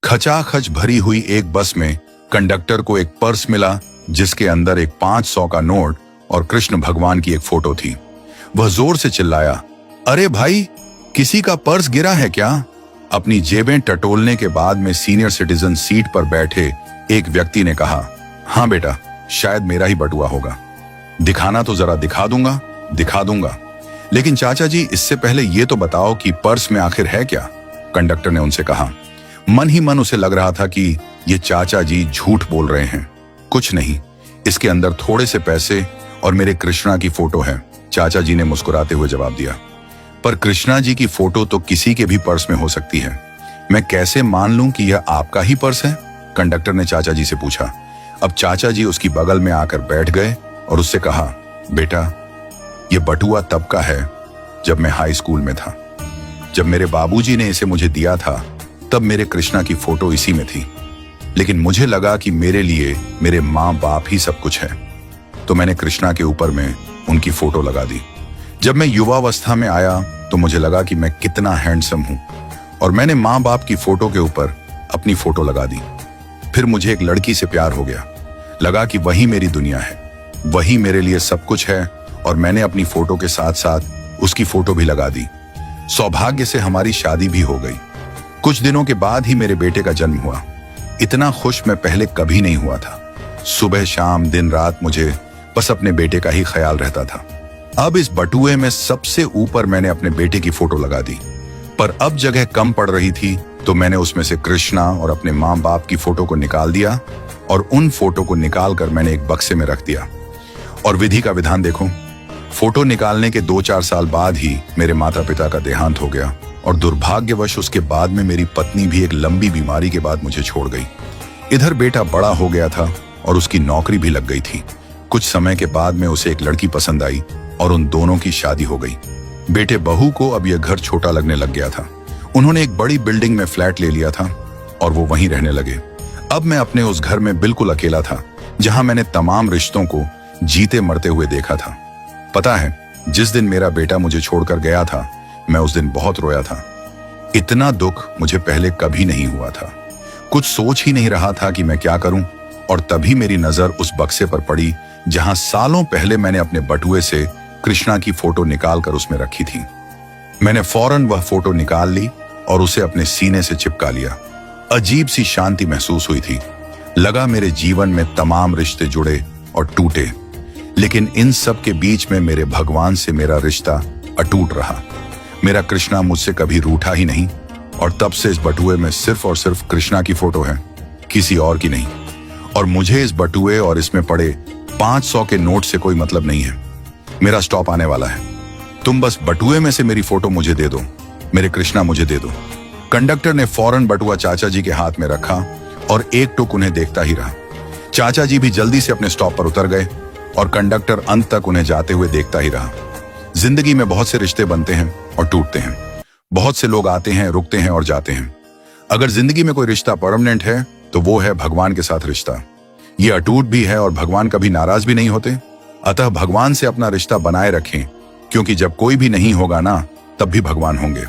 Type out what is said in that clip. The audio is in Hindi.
खचाखच भरी हुई एक बस में कंडक्टर को एक पर्स मिला जिसके अंदर एक 500 का नोट और कृष्ण भगवान की एक फोटो थी। वह जोर से चिल्लाया, अरे भाई, किसी का पर्स गिरा है क्या? अपनी जेबें टटोलने के बाद में सीनियर सिटीजन सीट पर बैठे एक व्यक्ति ने कहा, हाँ बेटा, शायद मेरा ही बटुआ होगा। दिखाना तो जरा दिखा दूंगा। लेकिन चाचा जी, इससे पहले ये तो बताओ कि पर्स में आखिर है क्या? कंडक्टर ने उनसे कहा। मन ही मन उसे लग रहा था कि ये चाचा जी झूठ बोल रहे हैं। कुछ नहीं, इसके अंदर थोड़े से पैसे और मेरे कृष्णा की फोटो है, चाचा जी ने मुस्कुराते हुए जवाब दिया। पर कृष्णा जी की फोटो तो किसी के भी पर्स में हो सकती है, मैं कैसे मान लूं कि यह आपका ही पर्स है? कंडक्टर ने चाचा जी से पूछा। अब चाचा जी उसकी बगल में आकर बैठ गए और उससे कहा, बेटा, यह बटुआ तब का है जब मैं हाई स्कूल में था। जब मेरे बाबूजी ने इसे मुझे दिया था तब मेरे कृष्णा की फोटो इसी में थी, लेकिन मुझे लगा कि मेरे लिए मेरे माँ बाप ही सब कुछ है, तो मैंने कृष्णा के ऊपर में उनकी फोटो लगा दी। जब मैं युवावस्था में आया तो मुझे लगा कि मैं कितना हैंडसम हूं और मैंने माँ बाप की फोटो के ऊपर अपनी फोटो लगा दी। फिर मुझे एक लड़की से प्यार हो गया, लगा कि वही मेरी दुनिया है, वही मेरे लिए सब कुछ है, और मैंने अपनी फोटो के साथ साथ उसकी फोटो भी लगा दी। सौभाग्य से हमारी शादी भी हो गई। कुछ दिनों के बाद ही मेरे बेटे का जन्म हुआ। इतना खुश मैं पहले कभी नहीं हुआ था। सुबह शाम दिन रात मुझे बस अपने बेटे का ही ख्याल रहता था। अब इस बटुए में सबसे ऊपर मैंने अपने बेटे की फोटो लगा दी, पर अब जगह कम पड़ रही थी तो मैंने उसमें से कृष्णा और अपने माँ बाप की फोटो को निकाल दिया और उन फोटो को निकाल कर मैंने एक बक्से में रख दिया। और विधि का विधान देखो, फोटो निकालने के 2-4 साल बाद ही मेरे माता पिता का देहांत हो गया और दुर्भाग्यवश उसके बाद में मेरी पत्नी भी एक लंबी बीमारी के बाद मुझे छोड़ गई। इधर बेटा बड़ा हो गया था और उसकी नौकरी भी लग गई थी। कुछ समय के बाद में उसे एक लड़की पसंद आई और उन दोनों की शादी हो गई। बेटे बहू को अब यह घर छोटा लगने लग गया था। उन्होंने एक बड़ी बिल्डिंग में फ्लैट ले लिया था और वो वहीं रहने लगे। अब मैं अपने उस घर में बिल्कुल अकेला था, जहां मैंने तमाम रिश्तों को जीते मरते हुए देखा था। पता है, जिस दिन मेरा बेटा मुझे छोड़कर गया था, मैं उस दिन बहुत रोया था। इतना दुख मुझे पहले कभी नहीं हुआ था। कुछ सोच ही नहीं रहा था कि मैं क्या करूं, और तभी मेरी नजर उस बक्से पर पड़ी जहां सालों पहले मैंने अपने बटुए से कृष्णा की फोटो निकालकर उसमें रखी थी। मैंने फौरन वह फोटो निकाल ली और उसे अपने सीने से चिपका लिया। अजीब सी शांति महसूस हुई थी। लगा मेरे जीवन में तमाम रिश्ते जुड़े और टूटे, लेकिन इन सब के बीच में मेरे भगवान से मेरा रिश्ता अटूट रहा। मेरा कृष्णा मुझसे कभी रूठा ही नहीं, और तब से इस बटुए में सिर्फ और सिर्फ कृष्णा की फोटो है, किसी और की नहीं। और मुझे इस बटुए और इसमें पड़े 500 के नोट से कोई मतलब नहीं है। मेरा स्टॉप आने वाला है। तुम बस बटुए में से मेरी फोटो मुझे दे दो, मेरे कृष्णा मुझे दे दो। कंडक्टर ने फौरन बटुआ चाचा जी के हाथ में रखा और एक टुक उन्हें देखता ही रहा। चाचा जी भी जल्दी से अपने स्टॉप पर उतर गए और कंडक्टर अंत तक उन्हें जाते हुए देखता ही रहा। जिंदगी में बहुत से रिश्ते बनते हैं और टूटते हैं। बहुत से लोग आते हैं, रुकते हैं और जाते हैं। अगर जिंदगी में कोई रिश्ता परमानेंट है तो वो है भगवान के साथ रिश्ता। ये अटूट भी है और भगवान कभी नाराज भी नहीं होते। अतः भगवान से अपना रिश्ता बनाए रखें, क्योंकि जब कोई भी नहीं होगा ना, तब भी भगवान होंगे।